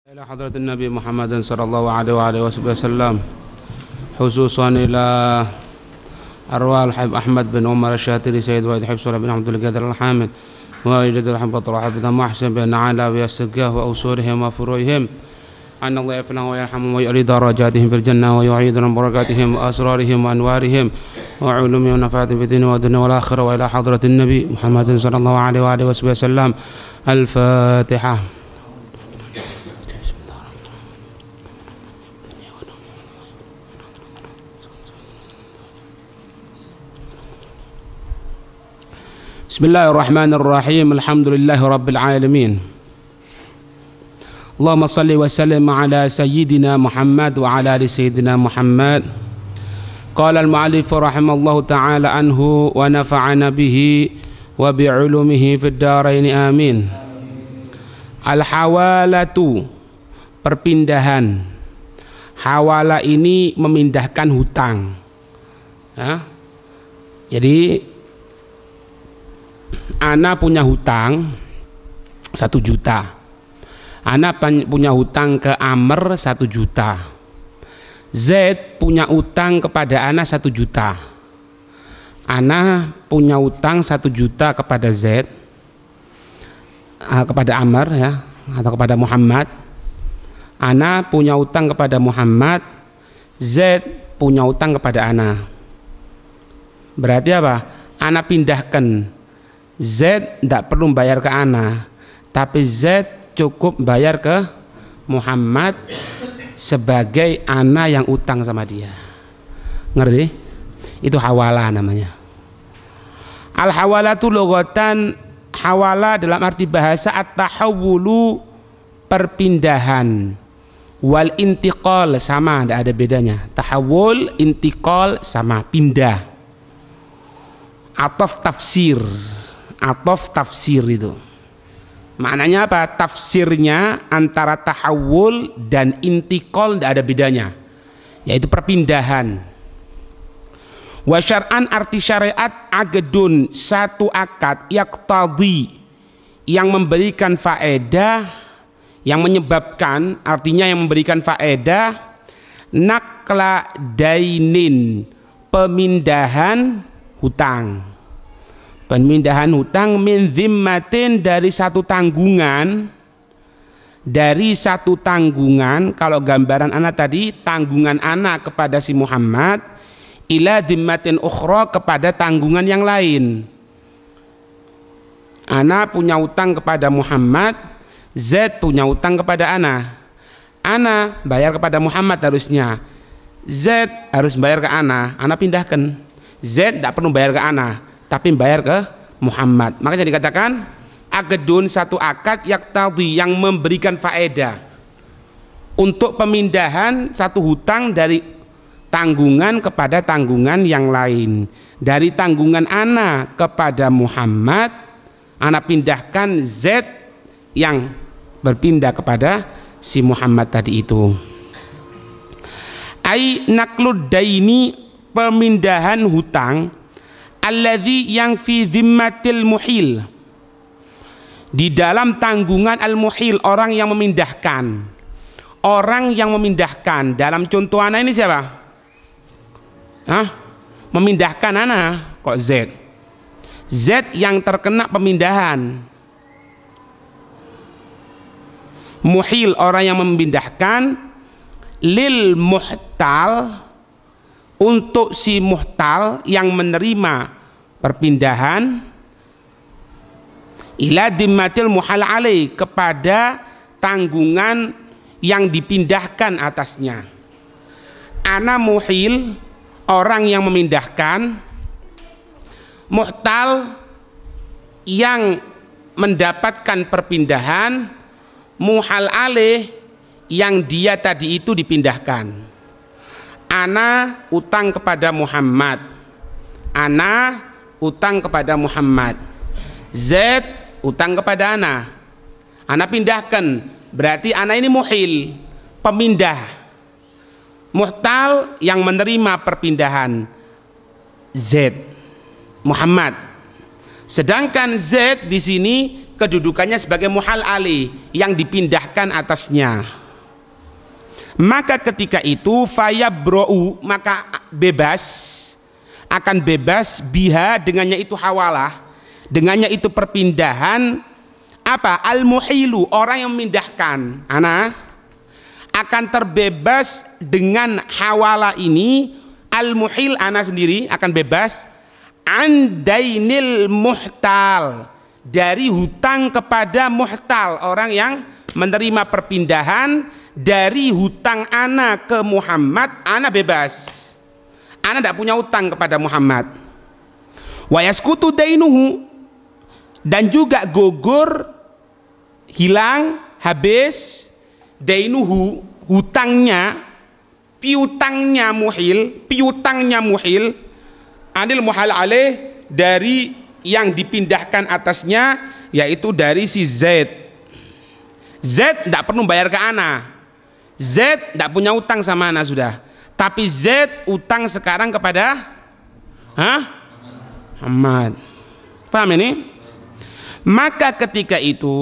إلى حضرة النبي محمد صلى الله عليه وآله وسلم، خصوصا إلى أرواح الحبيب أحمد بن عمر الشاتري سيد وائد حفص بن عبد القادر الحامد ووالد الحمد وحفظهم وأحسن بين علا ويسقاه وأصولهم وفروعهم أن الله يفلهم ويرحمهم ويعلي درجاتهم في الجنة ويعيد من بركاتهم وأسرارهم وأنوارهم وعلومهم ونفعاتهم في الدين والدنيا والآخرة. وإلى حضرة النبي محمد صلى الله عليه وآله وسلم. الفاتحة. Bismillahirrahmanirrahim. Alhamdulillahi rabbil alamin. Allahumma salli wa sallim ala sayyidina Muhammad wa ala ali sayyidina Muhammad. Qala al-mu'allif rahimallahu ta'ala anhu wa nafa'ana bihi wa bi'ulumihi fid dharain amin. Al-hawalatu, perpindahan. Hawala ini memindahkan hutang. Jadi Ana punya hutang 1 juta. Ana punya hutang ke Amr 1 juta. Z punya utang kepada Ana 1 juta. Ana punya utang 1 juta kepada Z, kepada Amr ya, atau kepada Muhammad. Ana punya utang kepada Muhammad. Z punya utang kepada Ana. Berarti apa? Ana pindahkan. Z tidak perlu bayar ke Ana, tapi Z cukup bayar ke Muhammad sebagai Ana yang utang sama dia. Ngerti? Itu hawala namanya. Al-hawalatu lughatan, hawala dalam arti bahasa at-tahawulu, perpindahan. Wal intiqal sama, tidak ada bedanya. Tahawul, intiqal sama, pindah. Ataf tafsir. Atof tafsir itu maknanya apa? Tafsirnya antara tahawul dan intikal tidak ada bedanya, yaitu perpindahan. Wa syar'an, arti syariat, agedun, satu akad, yaqtadi, yang memberikan faedah, yang menyebabkan, artinya yang memberikan faedah, nakla dainin, pemindahan hutang. Pemindahan hutang min zimmatin, dari satu tanggungan, kalau gambaran anak tadi tanggungan anak kepada si Muhammad, ila zimmatin ukhra, kepada tanggungan yang lain. Anak punya utang kepada Muhammad, Z punya utang kepada Ana. Ana bayar kepada Muhammad harusnya, Z harus bayar ke Ana. Ana pindahkan, Z tidak perlu bayar ke Ana, tapi bayar ke Muhammad. Makanya dikatakan agedun, satu akad, yaqtadi, yang memberikan faedah untuk pemindahan satu hutang dari tanggungan kepada tanggungan yang lain. Dari tanggungan Ana kepada Muhammad, Ana pindahkan Z yang berpindah kepada si Muhammad tadi itu. Ai naklud daini, pemindahan hutang, alladzi yang fi dhimmatil muhil, di dalam tanggungan al-muhil, orang yang memindahkan. Orang yang memindahkan dalam contoh Ana ini siapa? Memindahkan Ana kok Z. Z yang terkena pemindahan. Muhil, orang yang memindahkan, lil muhtal, untuk si muhtal yang menerima perpindahan, ila dimmatil muhal alaih, kepada tanggungan yang dipindahkan atasnya. Ana muhil, orang yang memindahkan, muhtal yang mendapatkan perpindahan, muhal alaih yang dia tadi itu dipindahkan. Ana utang kepada Muhammad, Ana utang kepada Muhammad, Z utang kepada Ana. Ana pindahkan, berarti Ana ini muhil, pemindah. Muhtal yang menerima perpindahan Z, Muhammad. Sedangkan Z di sini kedudukannya sebagai muhal alih yang dipindahkan atasnya. Maka ketika itu fayabra'u, maka bebas, akan bebas biha, dengannya itu hawalah, dengannya itu perpindahan, apa? Al-muhilu, orang yang memindahkan. Ana akan terbebas dengan hawalah ini. Al-muhil, ana sendiri akan bebas andainil muhtal, dari hutang kepada muhtal, orang yang menerima perpindahan. Dari hutang ana ke Muhammad, ana bebas, ana tidak punya hutang kepada Muhammad. Wa yaskutu dainuhu, dan juga gugur, hilang, habis, dainuhu, hutangnya, piutangnya muhil, anil muhal alaih, dari yang dipindahkan atasnya, yaitu dari si Z. Z tidak perlu bayar ke ana. Z tidak punya utang sama ana sudah. Tapi Z utang sekarang kepada Muhammad. Paham ini? Maka ketika itu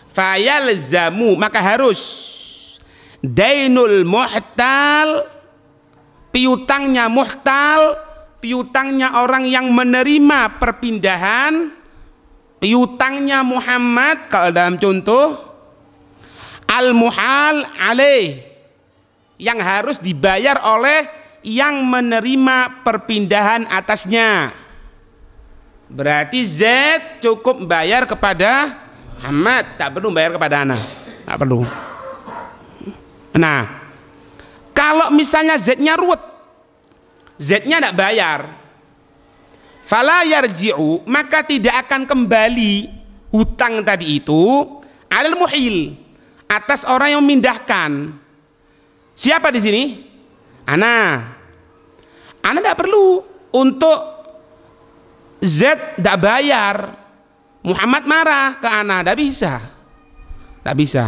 fayalzamu, maka harus dainul muhtal, piutangnya muhtal, piutangnya orang yang menerima perpindahan, piutangnya Muhammad, kalau dalam contoh al-muhal alaih, yang harus dibayar oleh yang menerima perpindahan atasnya. Berarti Z cukup bayar kepada Muhammad, tak perlu bayar kepada ana, tak perlu. Nah, kalau misalnya Z-nya ruwet, Z-nya tidak bayar, fala yarji'u, maka tidak akan kembali hutang tadi itu alal muhil, atas orang yang memindahkan. Siapa di sini? Ana. Ana tidak perlu untuk Z tidak bayar. Muhammad marah ke ana, tidak bisa. Tidak bisa.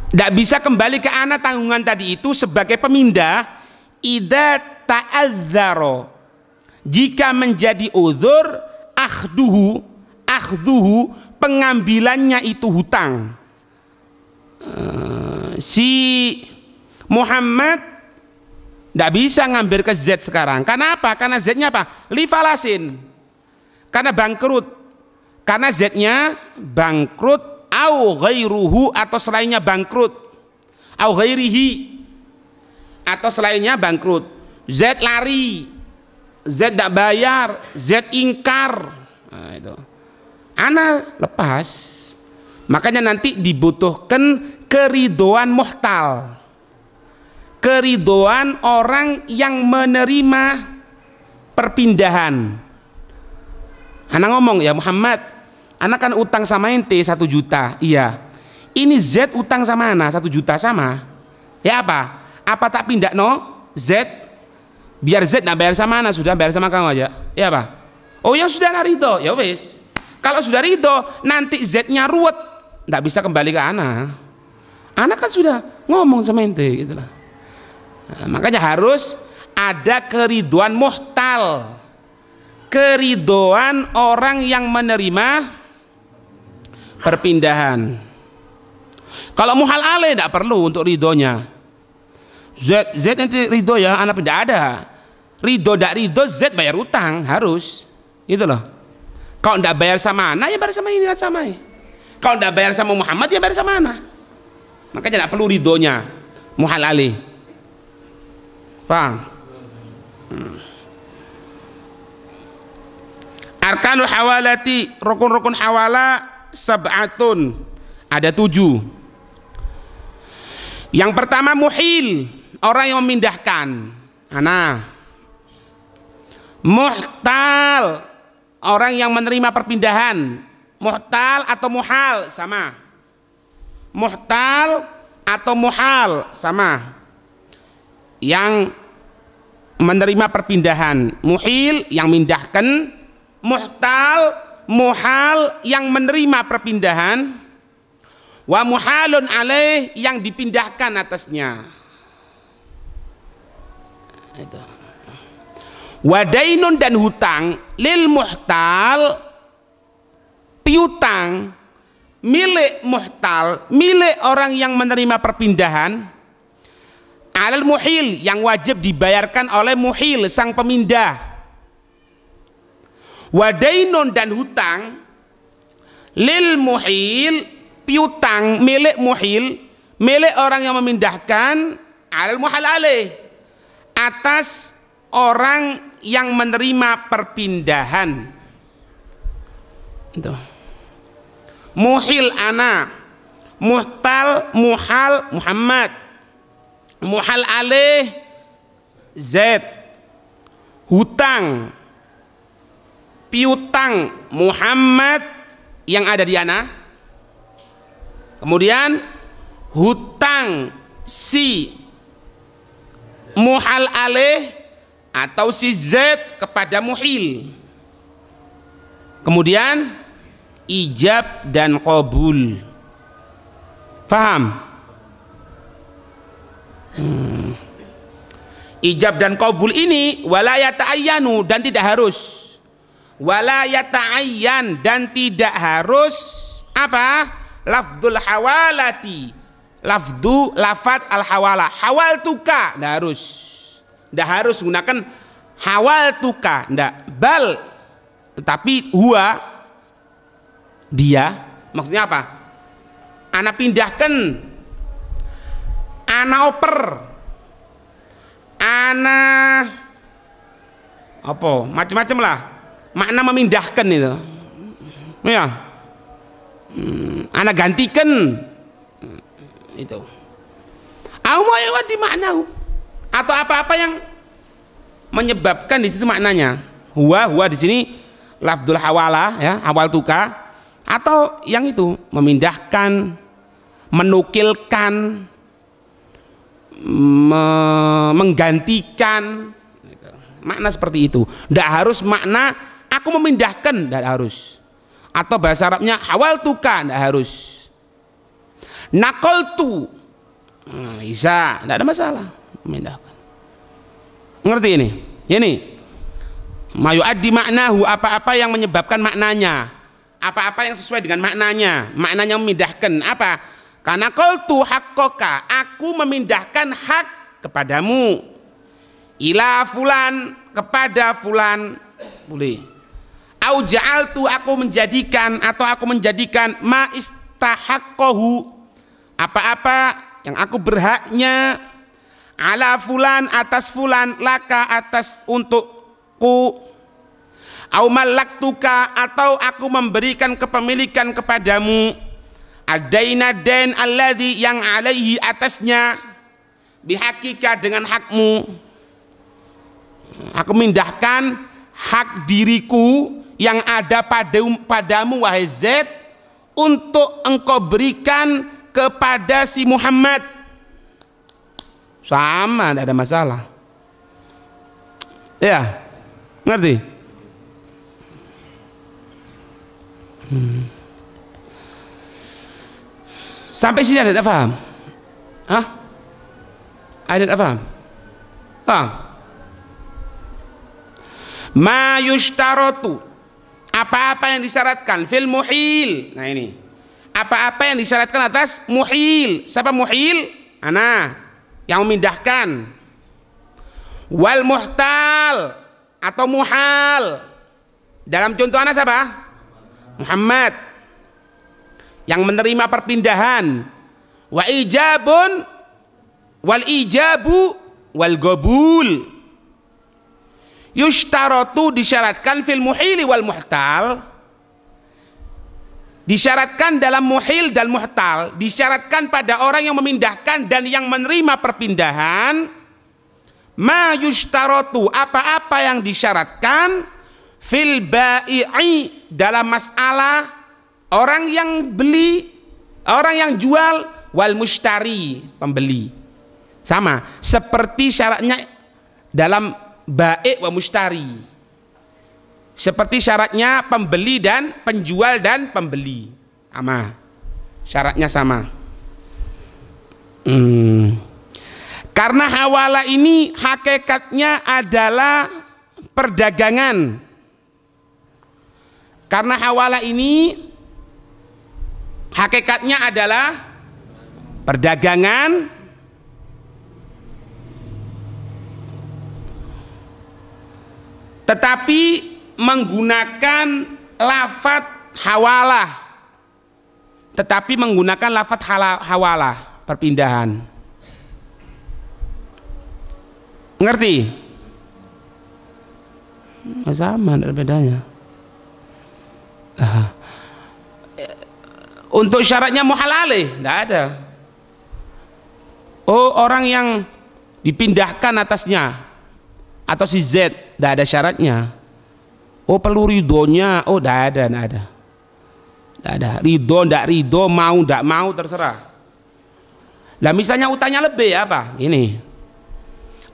Tidak bisa kembali ke ana tanggungan tadi itu sebagai pemindah. Idza ta'adzaro, jika menjadi uzur, akhduhu, pengambilannya itu hutang. Si Muhammad tidak bisa ngambil ke Z sekarang. Karena apa? Karena Z-nya apa? Lifalasin. Karena bangkrut. Karena Z-nya bangkrut, au ghairuhu, atau selainnya bangkrut, au ghairihi, atau selainnya bangkrut. Z lari, Z tidak bayar, Z ingkar. Nah, itu. Ana lepas. Makanya nanti dibutuhkan keridoan muhtal, keridoan orang yang menerima perpindahan. Ana ngomong, ya Muhammad, ana kan utang sama ente 1 juta. Iya. Ini Z utang sama ana 1 juta sama. Ya apa? Apa tak pindah no Z? Biar Z nak bayar sama ana, sudah bayar sama kamu aja. Ya apa? Oh ya sudah, ana ridho. Ya wes. Kalau sudah ridho, nanti Z-nya ruwet, nggak bisa kembali ke ana. Ana kan sudah ngomong sama ente gitu lah. Nah, makanya harus ada keriduan muhtal, keriduan orang yang menerima perpindahan. Kalau muhal alaih tidak perlu untuk ridhonya. Z nanti ridho ya, anak tidak ada. Ridho tidak ridho, Z bayar utang harus, gitu loh. Kalau tidak bayar sama ana, ya bayar sama ini, sama ini. Kalau tidak bayar sama Muhammad, ya bayar sama ana. Makanya tidak perlu ridhonya muhal alaih. Paham? Arkanul hawalati, rukun-rukun hawala sab'atun, ada 7. Yang pertama muhil, orang yang memindahkan. Ana. Muhtal, orang yang menerima perpindahan. Muhtal atau muhal sama. Muhtal atau muhal sama. Yang menerima perpindahan. Muhil yang mindahkan, muhtal, muhal yang menerima perpindahan, wa muhalun alaih yang dipindahkan atasnya. Itu. Wadainun dan hutang lil muhtal piutang milik muhtal, milik orang yang menerima perpindahan, alal muhil, yang wajib dibayarkan oleh muhil, sang pemindah. Wadainun, dan hutang lil muhil, piutang milik muhil, milik orang yang memindahkan, alal muhal alaih, atas orang yang menerima perpindahan. Itu. Muhil ana, muhtal muhal Muhammad, muhal alaih Zaid, hutang piutang Muhammad yang ada di ana, kemudian hutang si muhal alaih atau si Zaid kepada muhil, kemudian ijab dan qabul. Paham? Ijab dan qabul ini wala yata'ayyanu, dan tidak harus. Wala yata'ayyan, dan tidak harus apa? Lafdzul hawalati, lafat al hawala, hawal tuka, tidak harus. Tidak harus gunakan hawal tuka, tidak. Bal, tetapi huwa, dia, maksudnya apa? Ana pindahkan, ana oper, ana apa? Macam-macam lah. Makna memindahkan itu. Ya. Ana gantikan. Itu. Awal di makna, atau apa-apa yang menyebabkan di situ maknanya. Huwa di sini lafdzul hawala, ya, awal tuka. Atau yang itu memindahkan, menukilkan, menggantikan, makna seperti itu. Tidak harus makna aku memindahkan, tidak harus. Atau bahasa Arabnya hawal tuka, tidak harus. Nakoltu, bisa, tidak ada masalah memindahkan. Ngerti ini? Ini mayu'addi maknahu, apa-apa yang menyebabkan maknanya, apa-apa yang sesuai dengan maknanya, maknanya memindahkan apa? Karena qultu haqqaka, aku memindahkan hak kepadamu, ila fulan, kepada fulan, boleh. Au ja'altu, aku menjadikan, atau aku menjadikan ma istahaqqahu, apa-apa yang aku berhaknya, ala fulan, atas fulan, laka, atas untukku, au malaktuka, atau aku memberikan kepemilikan kepadamu, adaina den alladhi, yang alaihi, atasnya, bihakika, dengan hakmu. Aku mindahkan hak diriku yang ada padamu wahai Zaid, untuk engkau berikan kepada si Muhammad. Sama, tidak ada masalah. Ya, ngerti? Sampai sini ada tidak paham? Hah? Ada tidak paham? Paham? Ma yushtarotu, apa-apa yang disyaratkan fil muhil. Nah ini, apa-apa yang disyaratkan atas muhil. Siapa muhil? Ana, yang memindahkan. Wal muhtal, atau muhal. Dalam contoh ana siapa? Muhammad, yang menerima perpindahan. Wa ijabun, wal ijabu, wal gobul. Yushtarotu, disyaratkan fil muhili wal muhtal, disyaratkan dalam muhil dan muhtal, disyaratkan pada orang yang memindahkan dan yang menerima perpindahan. Ma yushtarotu, apa-apa yang disyaratkan fil bai'i, dalam masalah orang yang beli, orang yang jual, wal mushtari, pembeli. Sama seperti syaratnya dalam baik wa mushtari, seperti syaratnya pembeli dan penjual dan pembeli, sama syaratnya sama. Karena hawala ini hakikatnya adalah perdagangan. Karena hawala ini Hakikatnya adalah perdagangan tetapi menggunakan lafadz hawalah, perpindahan. Ngerti? Sama, ada bedanya. Untuk syaratnya muhalalih tidak ada. Oh, orang yang dipindahkan atasnya atau si Z tidak ada syaratnya. Oh, perlu ridhonya. Oh, tidak ada. Tidak ada. Ridho, tidak ridho, mau, tidak mau, terserah. Lah misalnya utangnya lebih apa? Ini.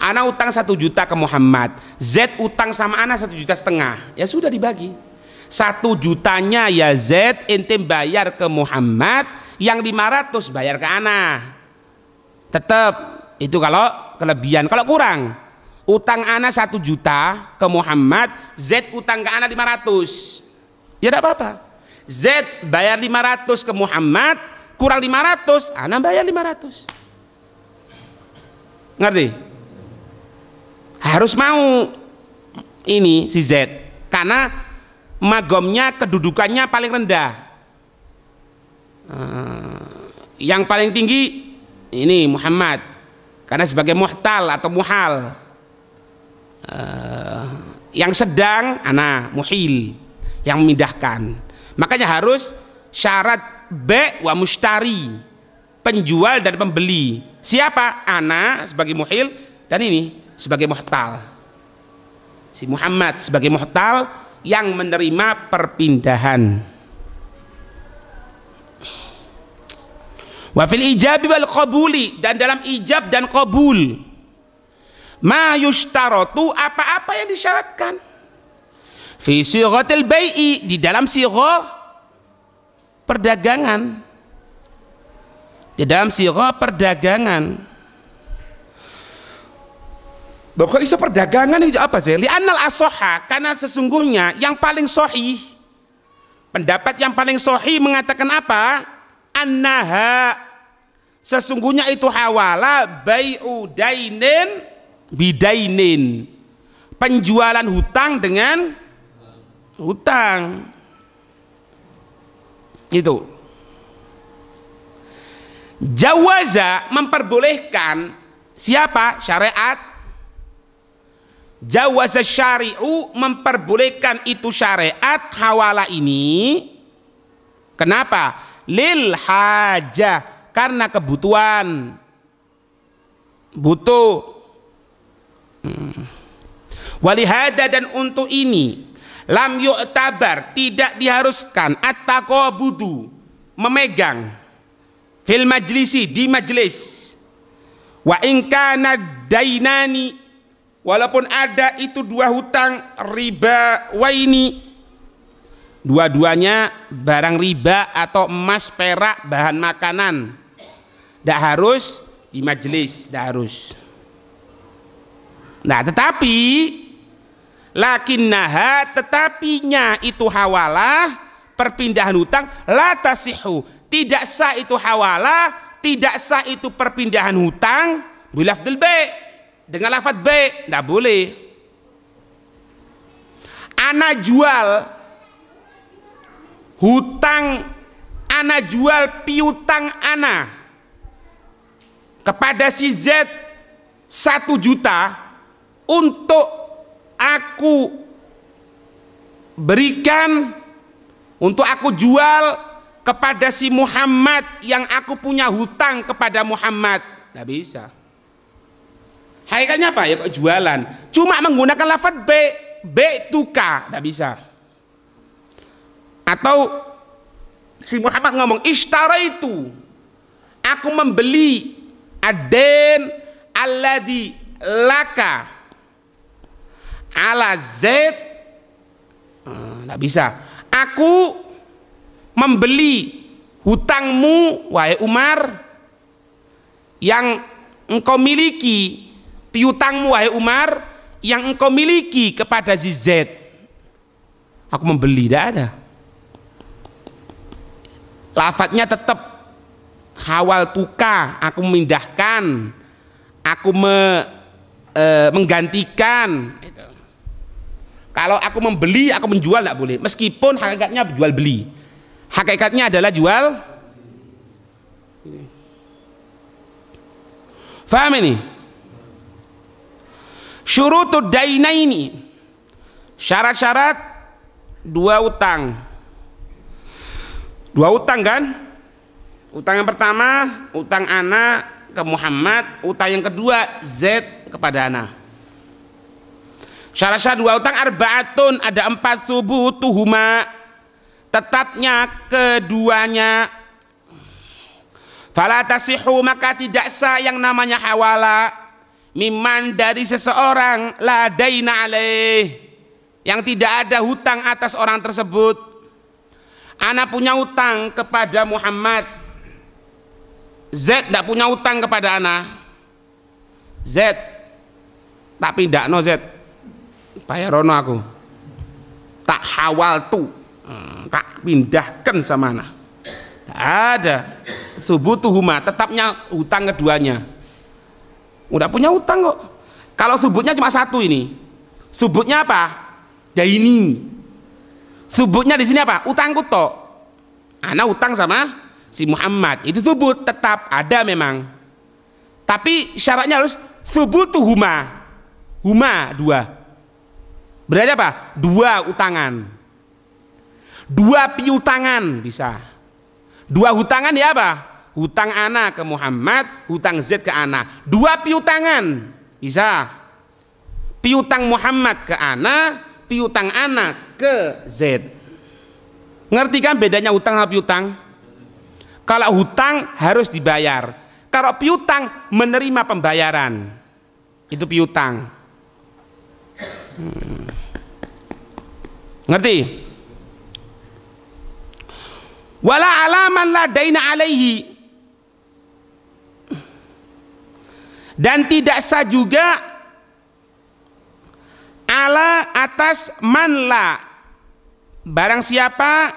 Ana utang 1 juta ke Muhammad, Z utang sama ana 1,5 juta. Ya sudah dibagi. 1 jutanya ya Z ente bayar ke Muhammad, yang 500 bayar ke ana. Tetap itu kalau kelebihan. Kalau kurang, utang ana 1 juta ke Muhammad, Z utang ke ana 500. Ya tidak apa-apa. Z bayar 500 ke Muhammad, kurang 500, ana bayar 500. Ngerti? Harus mau ini si Z karena magomnya, kedudukannya paling rendah. Yang paling tinggi ini Muhammad karena sebagai muhtal atau muhal. Yang sedang ana muhil, yang memindahkan. Makanya harus syarat be wa mushtari, penjual dan pembeli. Siapa? Ana sebagai muhil dan ini sebagai muhtal, si Muhammad sebagai muhtal yang menerima perpindahan. Wa fil ijabi wal qabuli, dan dalam ijab dan qabul, ma yushtaratu, apa-apa yang disyaratkan, fi sighatil bai'i, di dalam sighah perdagangan, Bahwa isu perdagangan itu apa sih? Li'annal asoha, karena sesungguhnya yang paling sahih, pendapat yang paling sahih mengatakan apa? Annaha, sesungguhnya itu hawala bai'u dainin bidainin, penjualan hutang dengan hutang. Itu jawaza, memperbolehkan. Siapa? Syariat. Jawaza syari'u, memperbolehkan itu syariat hawala ini. Kenapa? Lil hajah, karena kebutuhan, butuh. Walihada, dan untuk ini lam yu'tabar, tidak diharuskan at-taqabudu, memegang, fil majlisi, di majlis. Wa in kana dainani, walaupun ada itu 2 hutang riba waini, dua-duanya barang riba atau emas perak bahan makanan, tidak harus di majelis, tidak harus. Nah, tetapi lakinnaha, tetapinya itu hawalah, perpindahan hutang, la tasihu, tidak sah itu hawalah, tidak sah itu perpindahan hutang bilafdil bai', dengan lafadz bai', tidak boleh. Ana jual hutang, ana jual piutang ana kepada si Z 1 juta untuk aku berikan, untuk aku jual kepada si Muhammad yang aku punya hutang kepada Muhammad. Tidak bisa. Hakikatnya apa? Ya kok jualan, cuma menggunakan lafadz be tuka, tidak bisa. Atau si Muhammad ngomong ishtaraitu, aku membeli aden alladzi laka ala Z, tidak bisa. Aku membeli hutangmu wahai Umar yang engkau miliki, piutangmu wahai Umar yang engkau miliki kepada Z. Aku membeli, tidak ada. lafadznya tetap hawal tuka, aku memindahkan, aku menggantikan. Kalau aku membeli, aku menjual tidak boleh, meskipun hakikatnya jual beli, hakikatnya adalah jual. Faham ini? Syurutud dainaini, syarat-syarat dua utang. Dua utang kan? Utang yang pertama, utang ana ke Muhammad, utang yang kedua Z kepada ana. Syarat-syarat dua utang arbaatun, ada 4, subutuhuma, tetapnya keduanya. Fala tasihu, maka tidak sah yang namanya hawala, mimman, dari seseorang, la daina alaih, yang tidak ada hutang atas orang tersebut. Ana punya hutang kepada Muhammad, Z tidak punya hutang kepada ana. Z tak pindah no Z, bayarono aku, tak hawal tuh, tak pindahkan sama ana. Tak ada. Subutuhuma, tetapnya hutang keduanya. Udah punya hutang kok. Kalau subutnya cuma satu ini, subutnya apa? Daini. Subutnya di sini apa? Utangku tok. Ana utang sama si Muhammad, itu subut, tetap ada memang. Tapi syaratnya harus subutuhuma. Huma dua. Berarti apa? Dua utangan. Dua piutangan bisa. Dua hutangan ya apa? Hutang ana ke Muhammad, hutang Z ke ana. Dua piutangan bisa. Piutang Muhammad ke ana, piutang ana ke Z. Ngerti kan bedanya hutang sama piutang? Kalau hutang harus dibayar. Kalau piutang menerima pembayaran. Itu piutang. Ngerti? Wala alaman la daina alaihi, dan tidak sah juga ala atas manla, barang siapa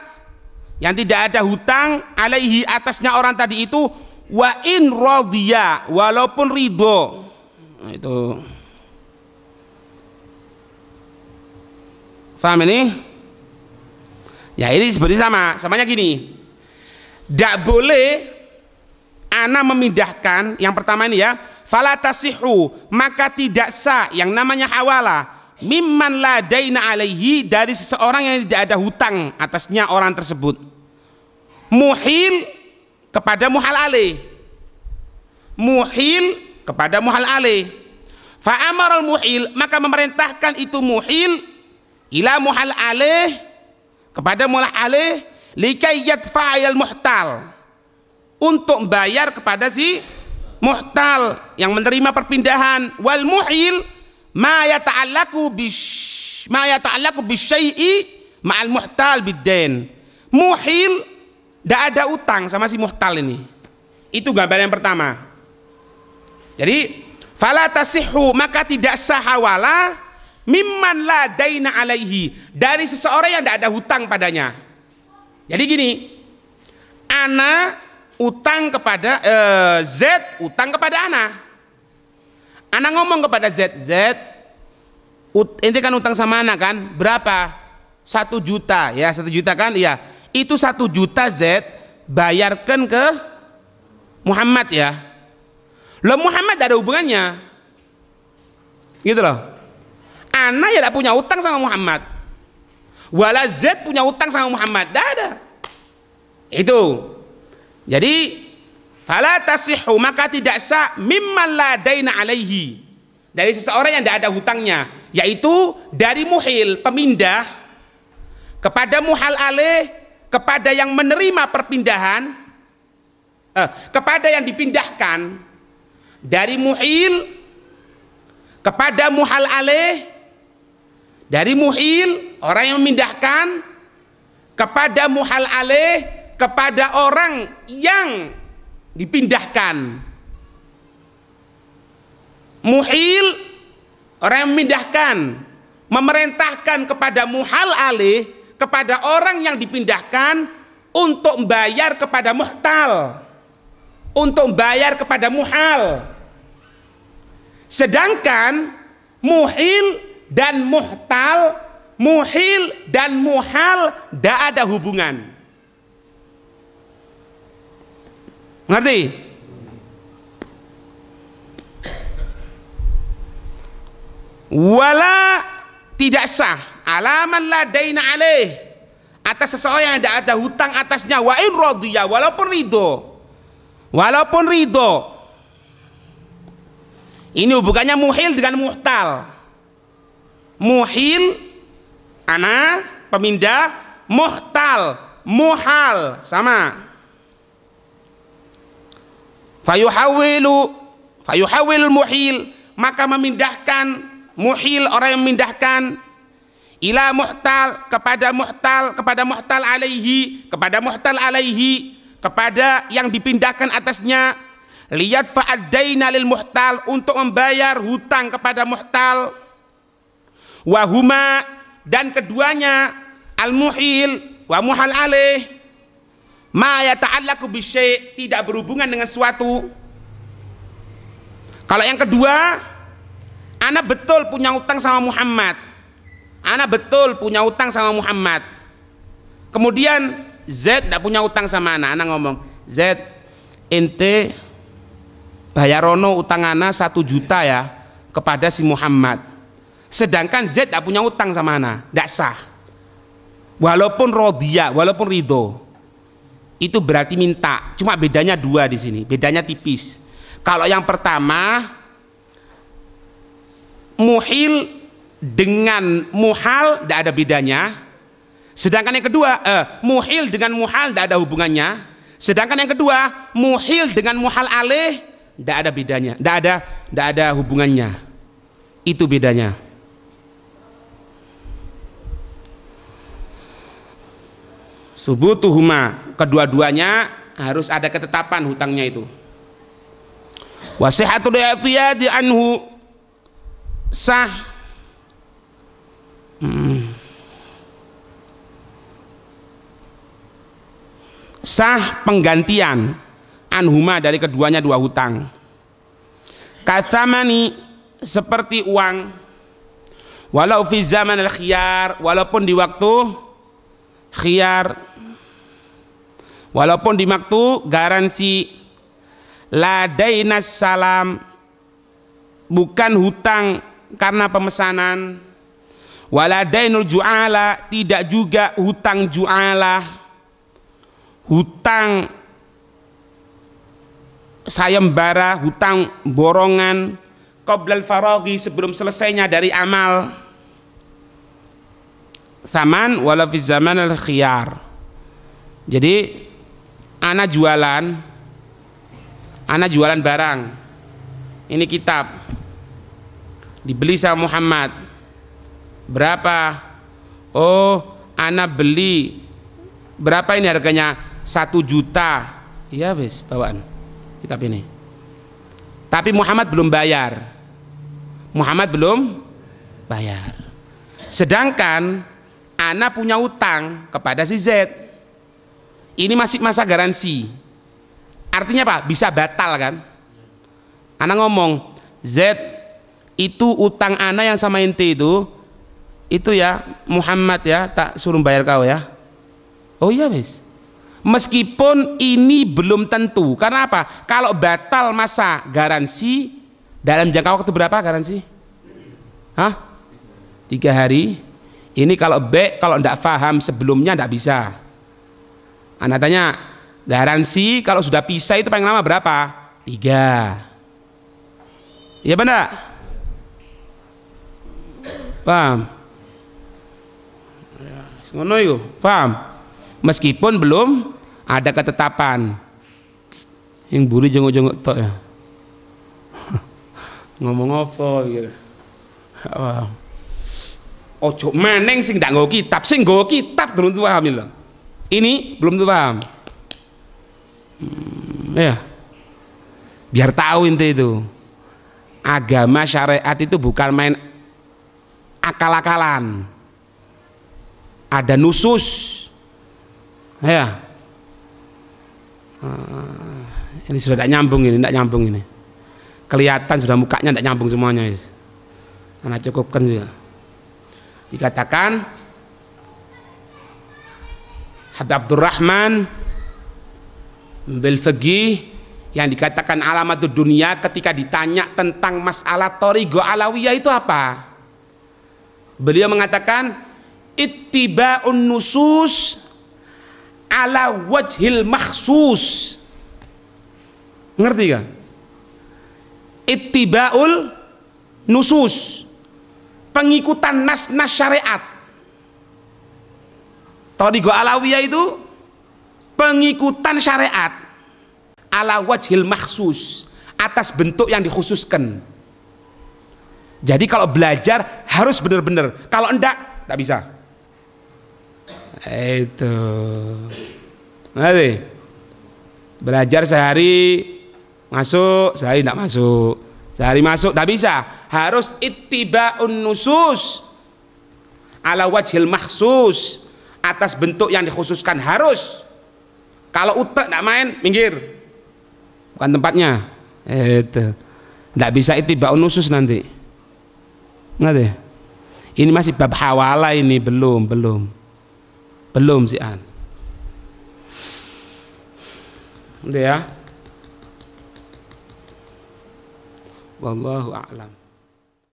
yang tidak ada hutang, alaihi atasnya orang tadi itu, wa in radhiya, walaupun ridho. Itu paham ini? Ya ini seperti samanya gini, tidak boleh ana memindahkan. Yang pertama ini ya, fala tasihu, maka tidak sah yang namanya hawala, mimman la daina alaihi, dari seseorang yang tidak ada hutang atasnya orang tersebut. Muhil kepada muhal alaih, muhil kepada muhal alaih. Fa amaral muhil, maka memerintahkan itu muhil ila muhal alaih, kepada muhal alaih, likai yadfa'il muhtal, untuk bayar kepada si muhtal yang menerima perpindahan. Wal muhil ma yata'allaku bisyai'i ma'al muhtal biddain. Muhil tidak ada utang sama si muhtal ini. Itu gambar yang pertama. Jadi fala tasihhu, maka tidak sah hawala, mimman la daina alaihi, dari seseorang yang tidak ada hutang padanya. Jadi gini, ana utang kepada Z, utang kepada ana. Ana ngomong kepada Z, ente kan utang sama ana kan, berapa? 1 juta, ya 1 juta kan, iya. Itu 1 juta Z bayarkan ke Muhammad ya. Loh Muhammad tidak ada hubungannya, gitu loh. Ana ya tidak punya utang sama Muhammad, wala Z punya utang sama Muhammad, tidak ada. Itu. Jadi fala tasihhu, maka tidak sah, mimman la daina alaihi, dari seseorang yang tidak ada hutangnya, yaitu dari muhil, pemindah, kepada muhal alaih, kepada yang menerima perpindahan, kepada yang dipindahkan, dari muhil kepada muhal alaih, dari muhil orang yang memindahkan, kepada muhal alaih, kepada orang yang dipindahkan. Muhil orang yang memindahkan, memerintahkan kepada muhal alaih, kepada orang yang dipindahkan, untuk bayar kepada muhtal, untuk bayar kepada muhal. Sedangkan muhil dan muhtal, muhil dan muhal tidak ada hubungan. Ngerti? Wala tidak sah alaman la daina alaih, atas seseorang yang tidak ada hutang atasnya, wa in radhiya, walaupun ridho. Ini hubungannya muhil dengan muhtal. Muhil ana pemindah, muhtal muhal sama. Fayuhawil muhil, maka memindahkan muhil, orang yang memindahkan ila muhtal, kepada muhtal alaihi, kepada yang dipindahkan atasnya, liyat fa'addaina lil muhtal, untuk membayar hutang kepada muhtal, wahuma, dan keduanya, al muhil wa muhal alaih, ma yata'allaqu bisyai', tidak berhubungan dengan suatu. Kalau yang kedua, ana betul punya utang sama Muhammad, kemudian Z tidak punya utang sama ana ngomong, Z, ente bayarono utang ana 1 juta ya kepada si Muhammad, sedangkan Z tidak punya utang sama ana, tidak sah. Walaupun rodhiya, walaupun ridho, itu berarti minta. Cuma bedanya 2 di sini, bedanya tipis. Kalau yang pertama, muhil dengan muhal tidak ada bedanya. Sedangkan yang kedua, muhil dengan muhal tidak ada hubungannya. Sedangkan yang kedua, muhil dengan muhal alaih tidak ada bedanya, tidak ada hubungannya. Itu bedanya. Subutuhuma, kedua-duanya harus ada ketetapan hutangnya itu. Wasihatul i'tiyadi anhu, sah sah penggantian anhuma, dari keduanya 2 hutang. Kathamani, seperti uang, walau fi zaman al khiyar, walaupun di waktu khiyar, walaupun di waktu garansi. Ladainas salam, bukan hutang karena pemesanan. Waladainul ju'ala, tidak juga hutang ju'ala, hutang sayembara, hutang borongan, qoblal faraghi, sebelum selesainya dari amal. Saman wala fi zaman al khiyar. Jadi ana jualan barang, ini kitab dibeli sama Muhammad, berapa? Oh, ana beli, berapa ini harganya? 1 juta. Iya wis, bawaan kitab ini. Tapi Muhammad belum bayar. Sedangkan ana punya utang kepada si Z. Ini masih masa garansi. Artinya apa? Bisa batal kan? Ana ngomong, Z, itu utang ana yang sama ente itu ya Muhammad ya, tak suruh bayar kau ya. Oh iya wis. Meskipun ini belum tentu. Karena apa? Kalau batal masa garansi, dalam jangka waktu berapa garansi? 3 hari. Ini kalau kalau tidak paham sebelumnya tidak bisa. Ana tanya, garansi kalau sudah pisah itu paling lama berapa? 3. Iya benar? Paham? Ngono iku, paham? Meskipun belum ada ketetapan. Yang buri jenguk-jenguk tok ya. Ngomong apa gitu. Ojo meneng sing ndak nggo kitab, sing nggo kitab durung paham lho. Ini belum tuh paham. Ya, biar tahu ente itu agama syariat itu bukan main akal-akalan, ada nusus ya, Ini sudah tidak nyambung ini, tidak nyambung ini. Kelihatan sudah mukanya tidak nyambung semuanya. Anak cukupkan juga. Dikatakan Habib Abdurrahman bil Faqih yang dikatakan alamatud dunia ketika ditanya tentang masalah Thariqah Alawiyah itu apa? Beliau mengatakan ittiba'un nusus ala wajhil makhsus. Ngerti kan? Ittiba'ul nusus, pengikutan nas-nas syariat. Thariqah Alawiyah itu pengikutan syariat ala wajhil makhsus, atas bentuk yang dikhususkan. Jadi kalau belajar harus benar-benar, kalau enggak tak bisa. Itu nanti belajar sehari masuk, sehari tidak masuk, sehari masuk tak bisa. Harus ittiba'un nusus ala wajhil makhsus, atas bentuk yang dikhususkan. Harus. Kalau utek tidak main, minggir, bukan tempatnya. Itu tidak bisa ittiba'un nusus nanti. Ngerti? Ini masih bab hawala ini, belum sih an. Udah ya. Wallahu a'lam.